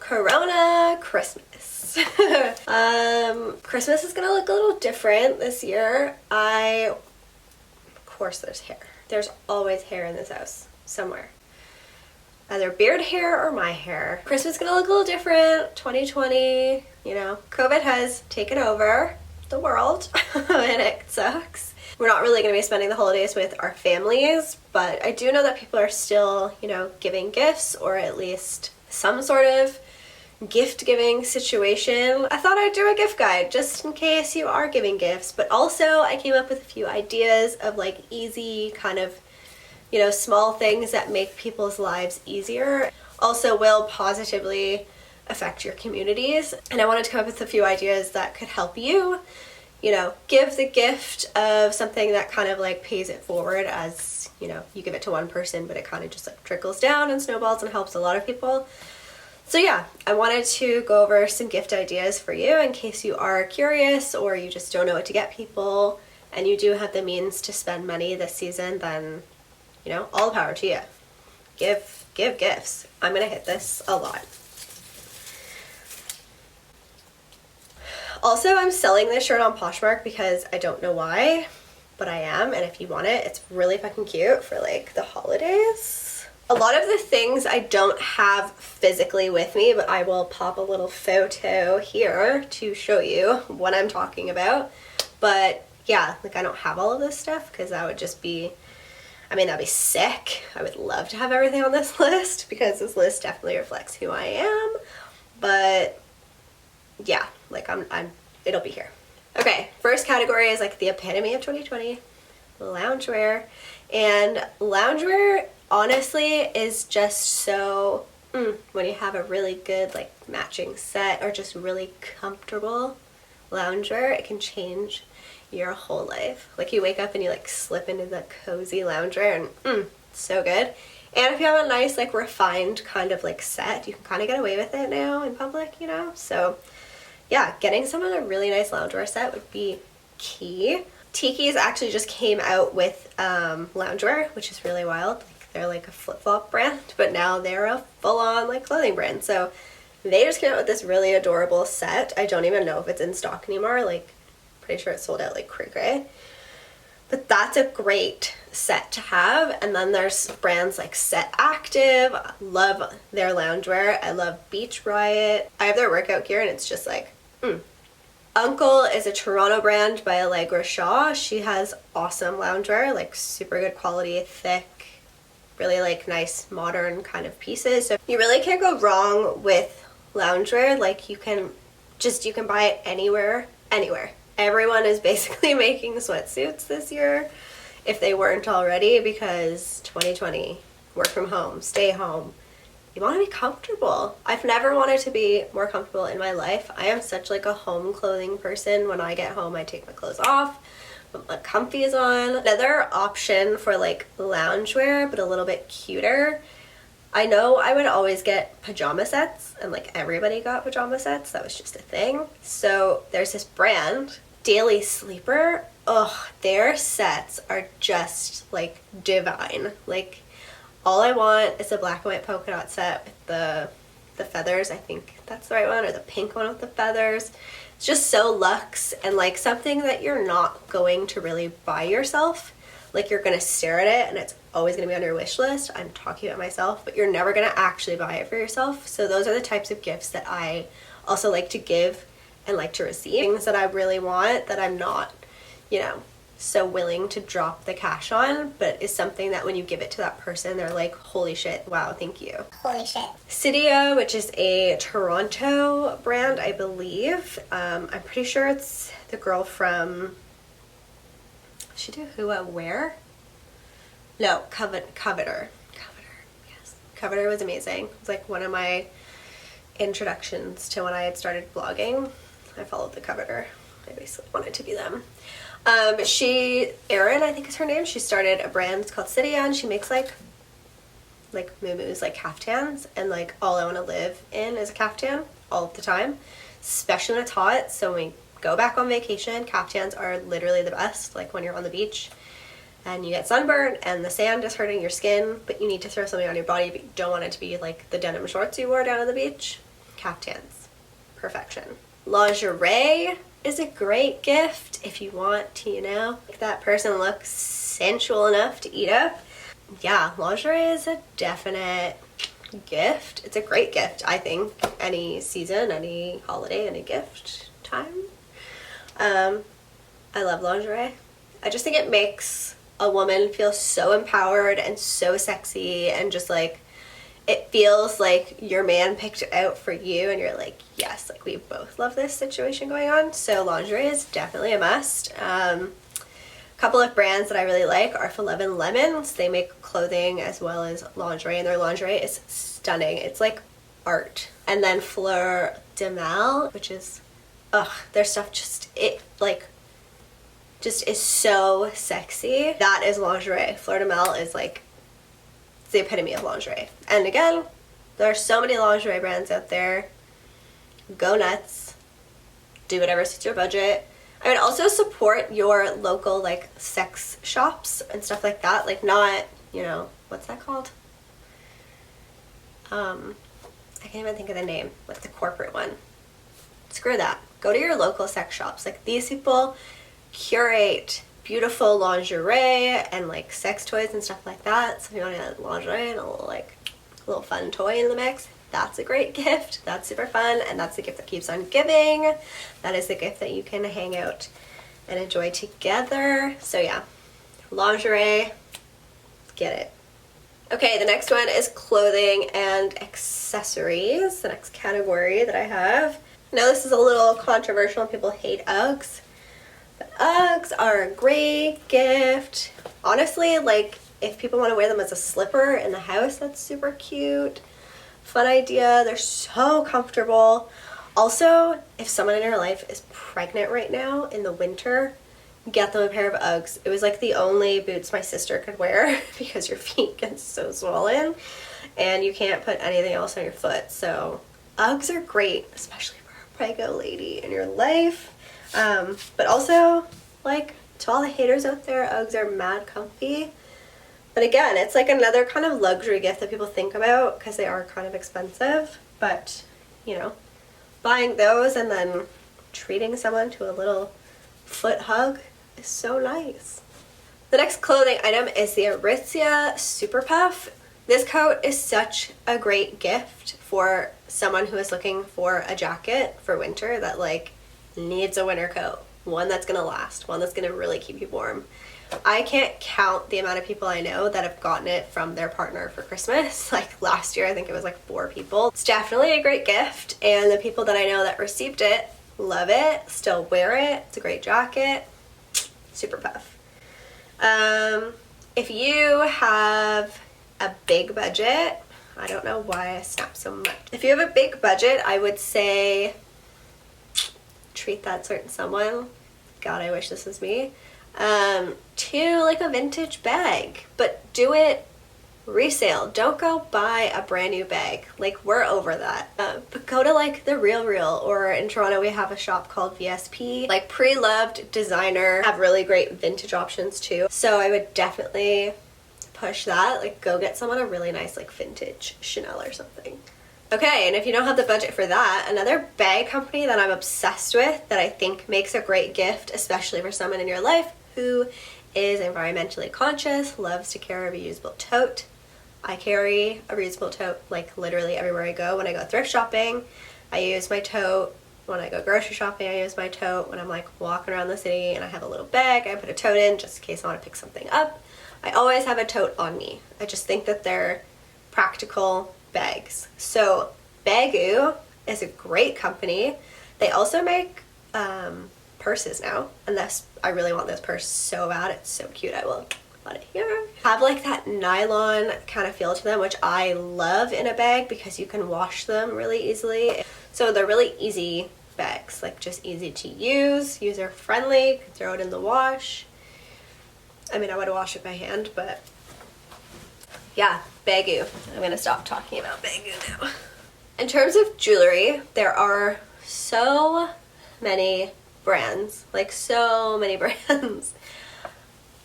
Corona Christmas. Christmas is gonna look a little different this year. Of course there's hair. There's always hair in this house, somewhere. Either beard hair or my hair. Christmas is gonna look a little different. 2020, you know, COVID has taken over the world and it sucks. We're not really gonna be spending the holidays with our families, but I do know that people are still, you know, giving gifts, or at least some sort of gift giving situation. I thought I'd do a gift guide just in case you are giving gifts, but also I came up with a few ideas of like easy kind of, you know, small things that make people's lives easier. Also will positively affect your communities. And I wanted to come up with a few ideas that could help you, you know, give the gift of something that kind of like pays it forward, as, you know, you give it to one person, but it kind of just like trickles down and snowballs and helps a lot of people. So yeah, I wanted to go over some gift ideas for you in case you are curious or you just don't know what to get people and you do have the means to spend money this season. Then, you know, all the power to you. Give gifts. I'm gonna hit this a lot. Also, I'm selling this shirt on Poshmark because I don't know why, but I am, and if you want it, it's really fucking cute for like the holidays. A lot of the things I don't have physically with me, but I will pop a little photo here to show you what I'm talking about. But yeah, like I don't have all of this stuff because that would just be, I mean, that'd be sick. I would love to have everything on this list because this list definitely reflects who I am. But yeah, like it'll be here. Okay, first category is like the epitome of 2020, loungewear. And loungewear honestly is just so, when you have a really good like matching set or just really comfortable loungewear, it can change your whole life. Like you wake up and you like slip into the cozy loungewear and so good. And if you have a nice like refined kind of like set, you can kind of get away with it now in public, you know? So yeah, getting someone a really nice loungewear set would be key. Tiki's actually just came out with loungewear, which is really wild. They're like a flip-flop brand, but now they're a full-on like clothing brand. So they just came out with this really adorable set. I don't even know if it's in stock anymore. Like, pretty sure it sold out like cray. But that's a great set to have. And then there's brands like Set Active. I love their loungewear. I love Beach Riot. I have their workout gear and it's just like, Uncle is a Toronto brand by Allegra Shaw. She has awesome loungewear, like super good quality, thick, really like nice modern kind of pieces. So you really can't go wrong with loungewear. Like you can buy it anywhere. Everyone is basically making sweatsuits this year if they weren't already, because 2020, work from home, stay home. You want to be comfortable. I've never wanted to be more comfortable in my life. I am such like a home clothing person. When I get home, I take my clothes off, put my comfies on. Another option for like loungewear, but a little bit cuter. I know I would always get pajama sets, and like everybody got pajama sets. That was just a thing. So there's this brand, Daily Sleeper. Oh, their sets are just like divine. Like, all I want is a black and white polka dot set with the feathers. I think that's the right one, or the pink one with the feathers. It's just so luxe and like something that you're not going to really buy yourself. Like you're gonna stare at it and it's always gonna be on your wish list. I'm talking about myself, but you're never gonna actually buy it for yourself. So those are the types of gifts that I also like to give and like to receive. Things that I really want that I'm not, you know, so willing to drop the cash on, but is something that when you give it to that person, they're like, holy shit, wow, thank you. Holy shit. Cydia, which is a Toronto brand, I believe. I'm pretty sure it's the girl from, she did Who What Wear? No, Coveter, yes. Coveter was amazing. It was like one of my introductions to when I had started blogging. I followed the Coveter. I basically wanted to be them. Erin, I think is her name, she started a brand, it's called Cydia, and she makes like muumuus, like caftans, and like all I want to live in is a caftan all the time, especially when it's hot. So when we go back on vacation, caftans are literally the best, like when you're on the beach and you get sunburned and the sand is hurting your skin, but you need to throw something on your body, but you don't want it to be like the denim shorts you wore down on the beach. caftans. Perfection. Lingerie is a great gift if you want to, you know, make that person look sensual enough to eat up. Yeah, lingerie is a definite gift. It's a great gift, I think, any season, any holiday, any gift time. I love lingerie. I just think it makes a woman feel so empowered and so sexy, and just like, it feels like your man picked it out for you and you're like, yes, like we both love this situation going on. So lingerie is definitely a must. A couple of brands that I really like are For Love and Lemons. They make clothing as well as lingerie, and their lingerie is stunning. It's like art. And then Fleur de Mal, which is, their stuff just is so sexy. That is lingerie. Fleur de Mal is like the epitome of lingerie. And again, there are so many lingerie brands out there. Go nuts. Do whatever suits your budget. I would also support your local like sex shops and stuff like that. Like, not, you know, what's that called? I can't even think of the name. Like the corporate one. Screw that. Go to your local sex shops. Like, these people curate beautiful lingerie and like sex toys and stuff like that. So if you want to get lingerie and a little fun toy in the mix, that's a great gift. That's super fun, and that's the gift that keeps on giving. That is the gift that you can hang out and enjoy together. So yeah, lingerie, get it. Okay, the next one is clothing and accessories, the next category that I have. I know this is a little controversial and people hate Uggs. But Uggs are a great gift. Honestly, like, if people want to wear them as a slipper in the house, that's super cute. Fun idea. They're so comfortable. Also, if someone in your life is pregnant right now in the winter, get them a pair of Uggs. It was like the only boots my sister could wear because your feet get so swollen and you can't put anything else on your foot. So Uggs are great, especially for a preggo lady in your life. But also, like, to all the haters out there, Uggs are mad comfy. But again, it's like another kind of luxury gift that people think about because they are kind of expensive. But, you know, buying those and then treating someone to a little foot hug is so nice. The next clothing item is the Aritzia Super Puff. This coat is such a great gift for someone who is looking for a jacket for winter that, like, needs a winter coat. One that's gonna last, one that's gonna really keep you warm. I can't count the amount of people I know that have gotten it from their partner for Christmas. Like, last year, I think it was like 4 people. It's definitely a great gift, and the people that I know that received it love it, still wear it. It's a great jacket. Super Puff. If you have a big budget, I don't know why I snapped so much. If you have a big budget, I would say treat that certain someone. God, I wish this was me. To like a vintage bag, but do it resale. Don't go buy a brand new bag. Like, we're over that. But go to like the Real, or in Toronto we have a shop called VSP. Like, Pre-Loved Designer have really great vintage options too. So I would definitely push that. Like, go get someone a really nice like vintage Chanel or something. Okay, and if you don't have the budget for that, another bag company that I'm obsessed with that I think makes a great gift, especially for someone in your life who is environmentally conscious, loves to carry a reusable tote. I carry a reusable tote like literally everywhere I go. When I go thrift shopping, I use my tote. When I go grocery shopping, I use my tote. When I'm like walking around the city and I have a little bag, I put a tote in just in case I want to pick something up. I always have a tote on me. I just think that they're practical bags. So Baggu is a great company. They also make purses now, and I really want this purse so bad. It's so cute. I will put it here. Have like that nylon kind of feel to them, which I love in a bag because you can wash them really easily. So they're really easy bags, like just easy to use, user friendly. You can throw it in the wash. I mean, I would wash it by hand, but yeah, Baggu. I'm gonna stop talking about Baggu now. In terms of jewelry, there are so many brands, like so many brands.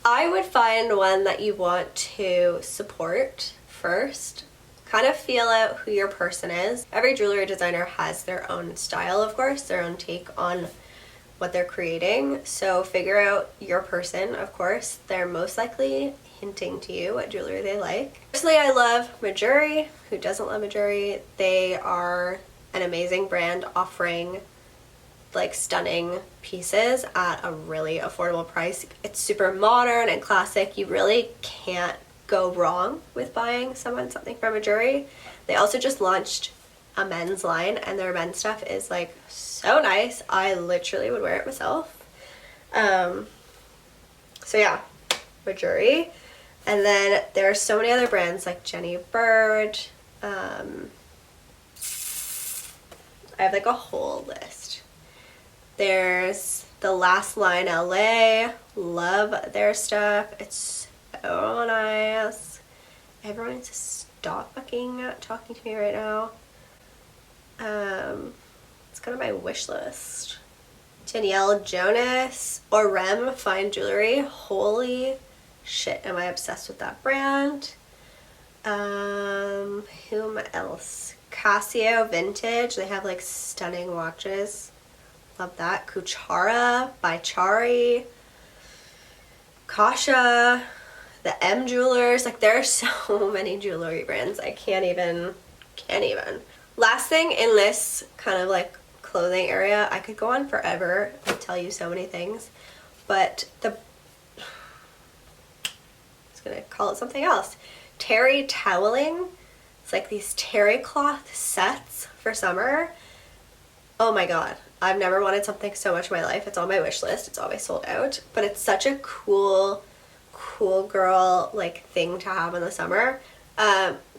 I would find one that you want to support first, kind of feel out who your person is. Every jewelry designer has their own style, of course, their own take on what they're creating. So figure out your person, of course. They're most likely hinting to you what jewelry they like. Personally, I love Mejuri. Who doesn't love Mejuri? They are an amazing brand offering like stunning pieces at a really affordable price. It's super modern and classic. You really can't go wrong with buying something from Mejuri. They also just launched a men's line, and their men's stuff is like so nice. I literally would wear it myself. So yeah, Mejuri. And then there are so many other brands like Jenny Bird. I have like a whole list. There's the Last Line LA. Love their stuff. It's so nice. Everyone needs to stop fucking talking to me right now. It's kind of my wish list. Danielle Jonas or Rem Fine Jewelry. Holy shit, am I obsessed with that brand. Whom else? Casio Vintage. They have like stunning watches. Love that. Kuchara by Chari. Kasha. The M Jewelers. Like there are so many jewelry brands. I can't even. Last thing in this kind of like clothing area, I could go on forever and tell you so many things, but I was gonna call it something else. Terry toweling. It's like these terry cloth sets for summer. Oh my god, I've never wanted something so much in my life. It's on my wish list. It's always sold out, but it's such a cool girl like thing to have in the summer.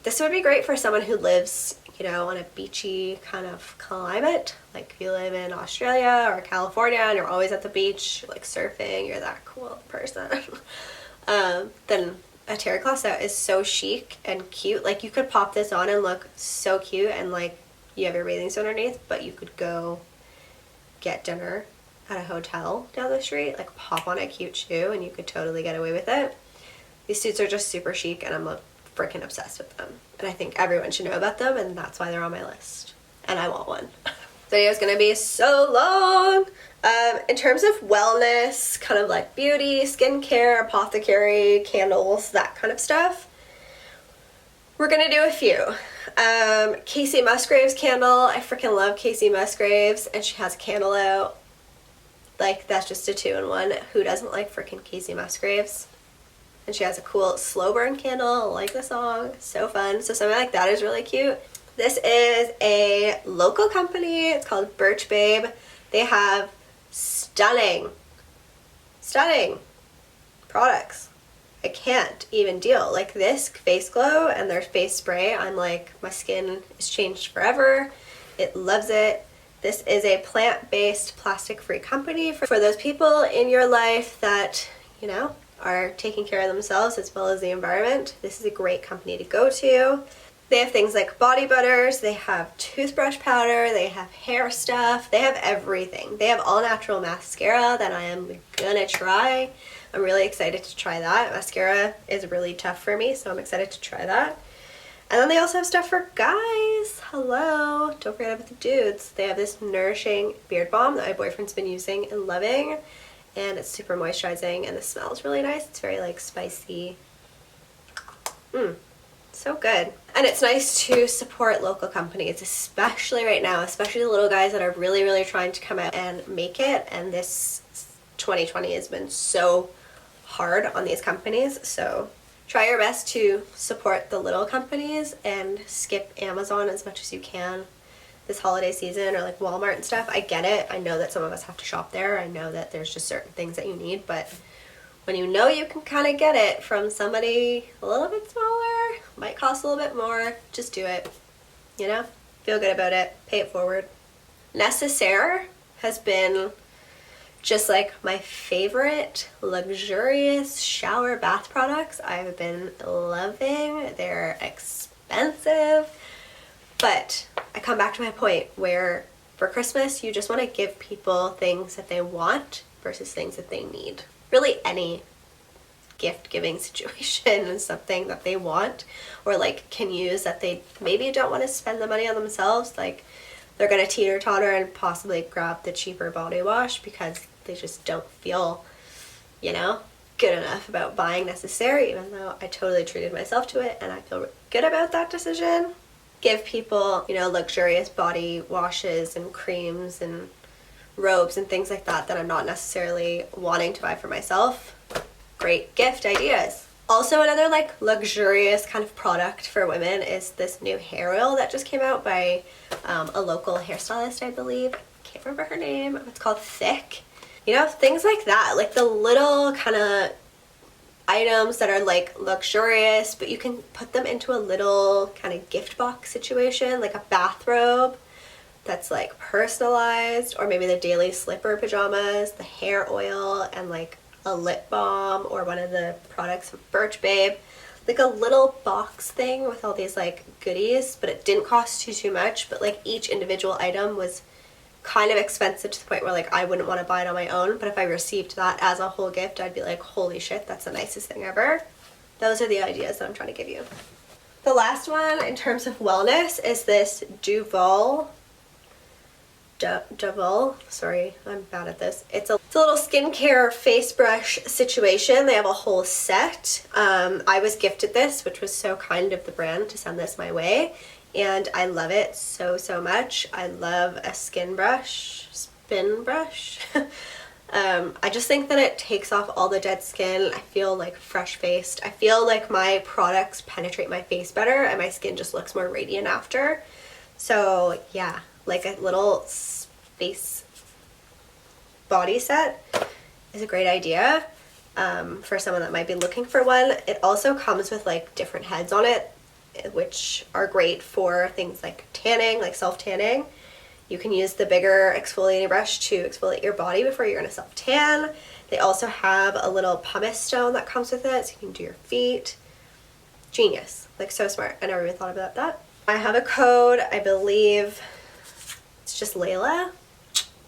This would be great for someone who lives, you know, on a beachy kind of climate. Like if you live in Australia or California and you're always at the beach, like surfing, you're that cool person. Then a terry cloth set is so chic and cute. Like you could pop this on and look so cute, and like you have your bathing suit underneath, but you could go get dinner at a hotel down the street, like pop on a cute shoe and you could totally get away with it. These suits are just super chic and I'm like freaking obsessed with them, and I think everyone should know about them, and that's why they're on my list, and I want one. This video is gonna be so long. In terms of wellness, kind of like beauty, skincare, apothecary, candles, that kind of stuff, we're gonna do a few. Casey Musgraves candle. I freaking love Casey Musgraves, and she has a candle out. Like that's just a 2-in-1. Who doesn't like freaking Casey Musgraves? And she has a cool slow burn candle. I like the song. So fun. So something like that is really cute. This is a local company. It's called Birch Babe. They have stunning products. I can't even deal. Like this face glow and their face spray, I'm like, my skin is changed forever. It loves it. This is a plant-based, plastic-free company for those people in your life that, you know, are taking care of themselves as well as the environment. This is a great company to go to. They have things like body butters, they have toothbrush powder, they have hair stuff, they have everything. They have all natural mascara that I am gonna try. I'm really excited to try that. Mascara is really tough for me, so I'm excited to try that. And then they also have stuff for guys. Hello, don't forget about the dudes. They have this nourishing beard balm that my boyfriend's been using and loving. And it's super moisturizing and the smell is really nice. It's very like spicy. So good. And it's nice to support local companies, especially right now, especially the little guys that are really trying to come out and make it. And this 2020 has been so hard on these companies. So try your best to support the little companies and skip Amazon as much as you can this holiday season, or like Walmart and stuff. I get it. I know that some of us have to shop there. I know that there's just certain things that you need, but when you know you can kind of get it from somebody a little bit smaller, might cost a little bit more, just do it. You know? Feel good about it. Pay it forward. Necessaire has been just like my favorite luxurious shower bath products I've been loving. They're expensive, but I come back to my point where for Christmas you just want to give people things that they want versus things that they need. Really any gift giving situation and something that they want or like can use that they maybe don't want to spend the money on themselves. Like they're gonna teeter totter and possibly grab the cheaper body wash because they just don't feel, you know, good enough about buying necessary, even though I totally treated myself to it and I feel good about that decision. Give people, you know, luxurious body washes and creams and robes and things like that that I'm not necessarily wanting to buy for myself. Great gift ideas. Also, another like luxurious kind of product for women is this new hair oil that just came out by a local hairstylist, I believe. I can't remember her name. It's called Thick. You know, things like that, like the little kind of items that are like luxurious, but you can put them into a little kind of gift box situation, like a bathrobe that's like personalized, or maybe the daily slipper pajamas, the hair oil, and like a lip balm or one of the products from Birch Babe. Like a little box thing with all these like goodies, but it didn't cost too much, but like each individual item was kind of expensive to the point where like I wouldn't want to buy it on my own, but if I received that as a whole gift, I'd be like, holy shit, that's the nicest thing ever. Those are the ideas that I'm trying to give you. The last one in terms of wellness is this Duval, sorry, I'm bad at this. It's a little skincare face brush situation. They have a whole set. I was gifted this, which was so kind of the brand to send this my way. And I love it so much. I love a spin brush. I just think that it takes off all the dead skin. I feel like fresh faced. I feel like my products penetrate my face better and my skin just looks more radiant after. So yeah, like a little face body set is a great idea for someone that might be looking for one. It also comes with like different heads on it, which are great for things like tanning, like self-tanning. You can use the bigger exfoliating brush to exfoliate your body before you're going to self-tan. They also have a little pumice stone that comes with it, so you can do your feet. Genius. Like, so smart. I never even thought about that. I have a code, I believe it's just Layla,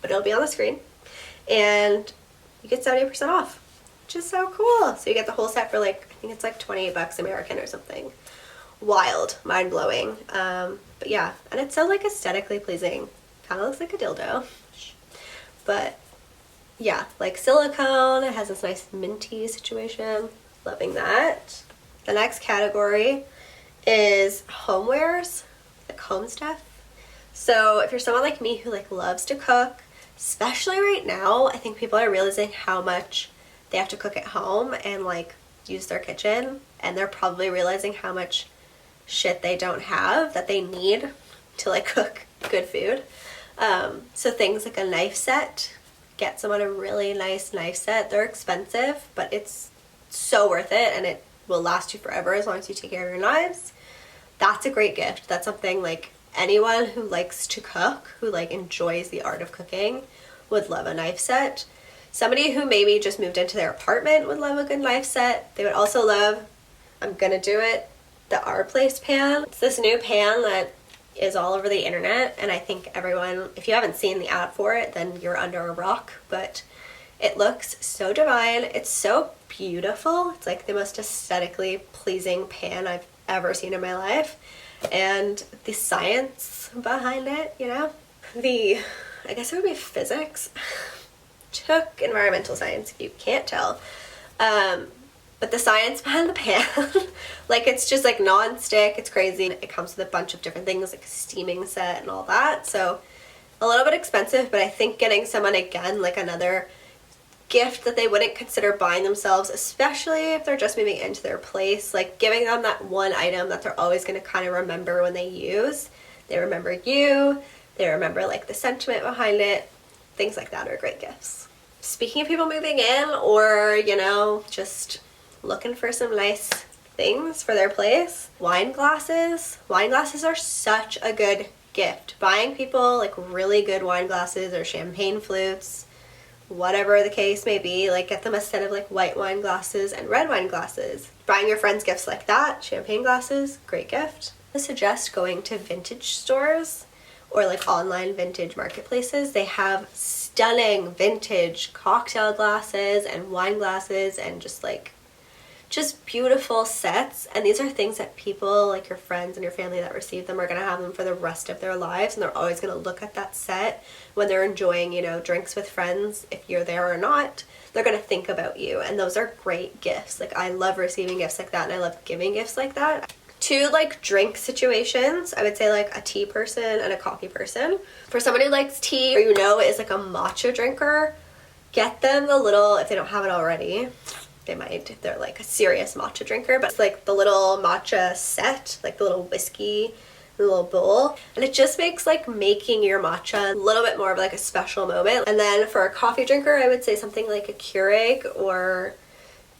but it'll be on the screen. And you get 70% off, which is so cool. So you get the whole set for like, I think it's like 28 bucks American or something. Wild, mind-blowing. But yeah, and it's so like aesthetically pleasing. Kind of looks like a dildo, but yeah, like silicone. It has this nice minty situation. Loving that. The next category is homewares, like home stuff. So if you're someone like me who like loves to cook, especially right now, I think people are realizing how much they have to cook at home and like use their kitchen, and they're probably realizing how much shit they don't have that they need to like cook good food. So things like a knife set, get someone a really nice knife set. They're expensive, but it's so worth it, and it will last you forever as long as you take care of your knives. That's a great gift. That's something like anyone who likes to cook, who like enjoys the art of cooking, would love a knife set. Somebody who maybe just moved into their apartment would love a good knife set. They would also love, I'm gonna do it, the Our Place pan. It's this new pan that is all over the internet, and I think everyone, if you haven't seen the ad for it, then you're under a rock, but it looks so divine. It's so beautiful. It's like the most aesthetically pleasing pan I've ever seen in my life, and the science behind it, you know, I guess it would be physics. Took environmental science, if you can't tell. But the science behind the pan, like it's just like non-stick, it's crazy. It comes with a bunch of different things like a steaming set and all that. So a little bit expensive, but I think getting someone again like another gift that they wouldn't consider buying themselves, especially if they're just moving into their place, like giving them that one item that they're always going to kind of remember when they use. They remember you, they remember like the sentiment behind it. Things like that are great gifts. Speaking of people moving in, or you know, just looking for some nice things for their place, wine glasses. Wine glasses are such a good gift. Buying people like really good wine glasses or champagne flutes, whatever the case may be, like get them a set of like white wine glasses and red wine glasses. Buying your friends gifts like that, champagne glasses, great gift. I suggest going to vintage stores or like online vintage marketplaces. They have stunning vintage cocktail glasses and wine glasses and just like just beautiful sets, and these are things that people, like your friends and your family that receive them, are going to have them for the rest of their lives, and they're always going to look at that set when they're enjoying, you know, drinks with friends, if you're there or not. They're going to think about you, and those are great gifts. Like, I love receiving gifts like that, and I love giving gifts like that. Two, like, drink situations, I would say, like, a tea person and a coffee person. For somebody who likes tea, or you know is like a matcha drinker, get them the little, if they don't have it already, they might if they're like a serious matcha drinker, but it's like the little matcha set, like the little whiskey, the little bowl, and it just makes like making your matcha a little bit more of like a special moment. And then for a coffee drinker, I would say something like a Keurig or,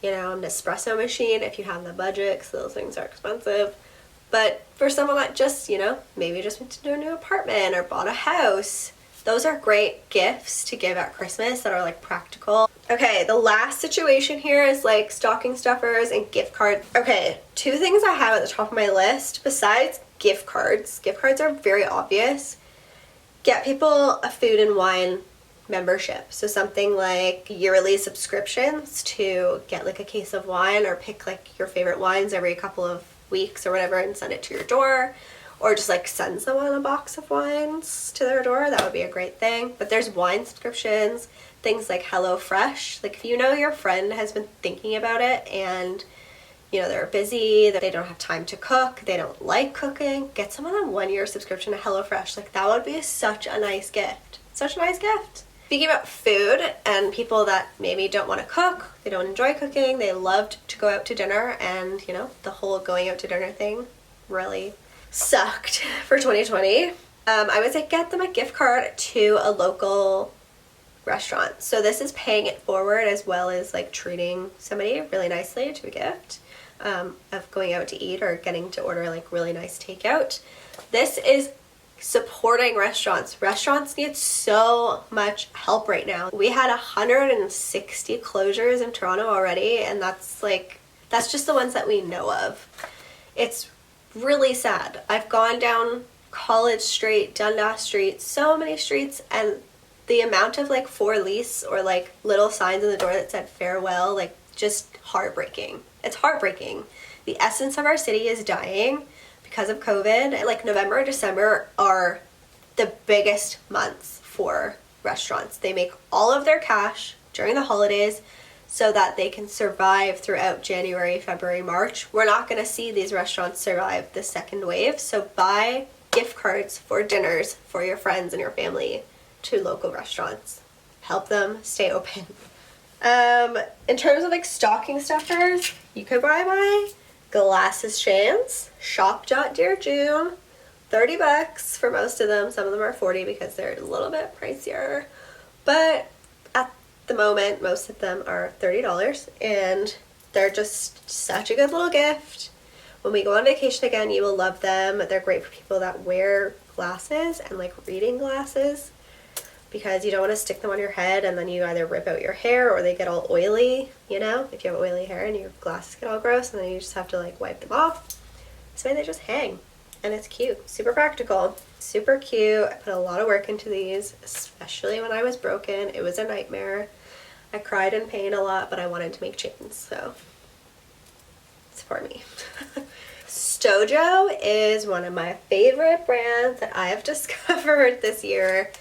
you know, an espresso machine if you have the budget, because those things are expensive. But for someone that just, you know, maybe just went to a new apartment or bought a house, those are great gifts to give at Christmas that are like practical. Okay, the last situation here is like stocking stuffers and gift cards. Okay, two things I have at the top of my list besides gift cards. Gift cards are very obvious. Get people a food and wine membership. So something like yearly subscriptions to get like a case of wine, or pick like your favorite wines every couple of weeks or whatever and send it to your door. Or just like send someone a box of wines to their door. That would be a great thing. But there's wine subscriptions, things like HelloFresh. Like, if you know your friend has been thinking about it and, you know, they're busy, that they don't have time to cook, they don't like cooking, get someone a 1-year subscription to HelloFresh. Like, that would be such a nice gift. Such a nice gift. Speaking about food and people that maybe don't want to cook, they don't enjoy cooking, they loved to go out to dinner, and, you know, the whole going out to dinner thing really sucked for 2020. I would say get them a gift card to a local restaurant. So this is paying it forward as well as like treating somebody really nicely to a gift of going out to eat or getting to order like really nice takeout. This is supporting restaurants. Restaurants need so much help right now. We had 160 closures in Toronto already, and that's just the ones that we know of. It's really sad. I've gone down College Street, Dundas Street, so many streets, and the amount of like for lease or like little signs on the door that said farewell, like, just heartbreaking. It's heartbreaking. The essence of our city is dying because of COVID. Like, November and December are the biggest months for restaurants. They make all of their cash during the holidays so that they can survive throughout January, February, March. We're not going to see these restaurants survive the second wave, so buy gift cards for dinners for your friends and your family to local restaurants. Help them stay open. In terms of like stocking stuffers, you could buy my glasses chains. Shop.dearjune. $30 for most of them. Some of them are $40 because they're a little bit pricier. But the moment, most of them are $30, and they're just such a good little gift. When we go on vacation again, you will love them. They're great for people that wear glasses and like reading glasses, because you don't want to stick them on your head and then you either rip out your hair or they get all oily, you know, if you have oily hair and your glasses get all gross, and then you just have to like wipe them off. This way they just hang, and it's cute. Super practical. Super cute. I put a lot of work into these, especially when I was broken. It was a nightmare. I cried in pain a lot, but I wanted to make chains, so support me. Stojo is one of my favorite brands that I have discovered this year.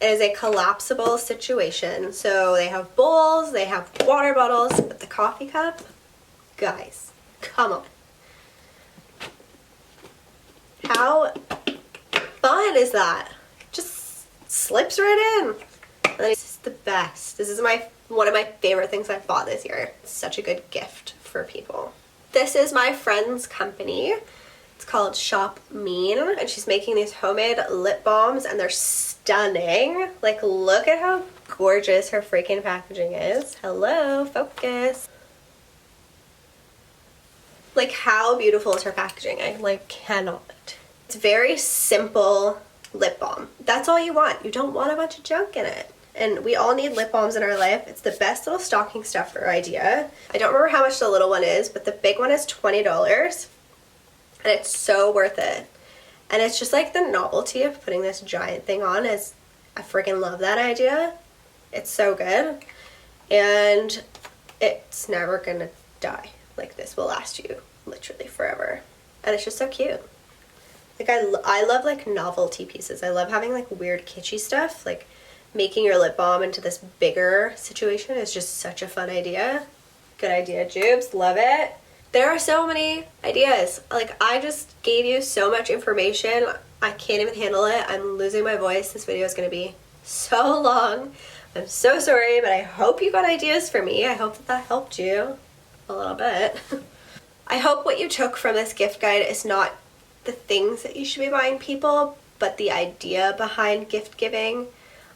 It is a collapsible situation. So they have bowls, they have water bottles, but the coffee cup, guys, come on. How fun is that? Just slips right in. And it's the best. This is one of my favorite things I've bought this year. It's such a good gift for people. This is my friend's company. It's called Shop Mean, and she's making these homemade lip balms, and they're stunning. Like, look at how gorgeous her freaking packaging is. Hello, focus. Like, how beautiful is her packaging? I like cannot. It's very simple lip balm. That's all you want. You don't want a bunch of junk in it. And we all need lip balms in our life. It's the best little stocking stuffer idea. I don't remember how much the little one is, but the big one is $20. And it's so worth it. And it's just like the novelty of putting this giant thing on is, I freaking love that idea. It's so good. And it's never gonna die. Like this will last you literally forever. And it's just so cute. Like I love like novelty pieces. I love having like weird kitschy stuff. Like making your lip balm into this bigger situation is just such a fun idea. Good idea, Jubes. Love it. There are so many ideas. Like I just gave you so much information. I can't even handle it. I'm losing my voice. This video is going to be so long. I'm so sorry, but I hope you got ideas for me. I hope that that helped you a little bit. I hope what you took from this gift guide is not the things that you should be buying people, but the idea behind gift giving.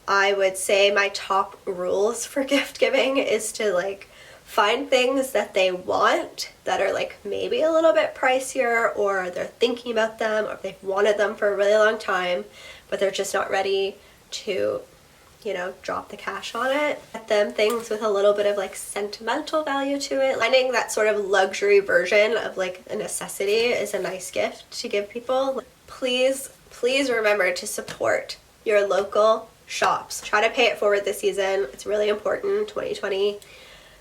I would say my top rules for gift giving is to like find things that they want that are like maybe a little bit pricier, or they're thinking about them, or they've wanted them for a really long time, but they're just not ready to, you know, drop the cash on it. Get them things with a little bit of like sentimental value to it. Finding that sort of luxury version of like a necessity is a nice gift to give people. Please, please remember to support your local shops. Try to pay it forward this season. It's really important. 2020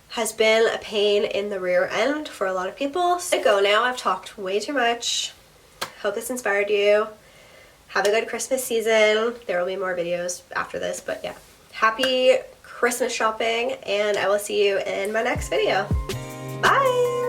has been a pain in the rear end for a lot of people. So go now. I've talked way too much. Hope this inspired you. Have a good Christmas season. There will be more videos after this, but yeah. Happy Christmas shopping, and I will see you in my next video. Bye!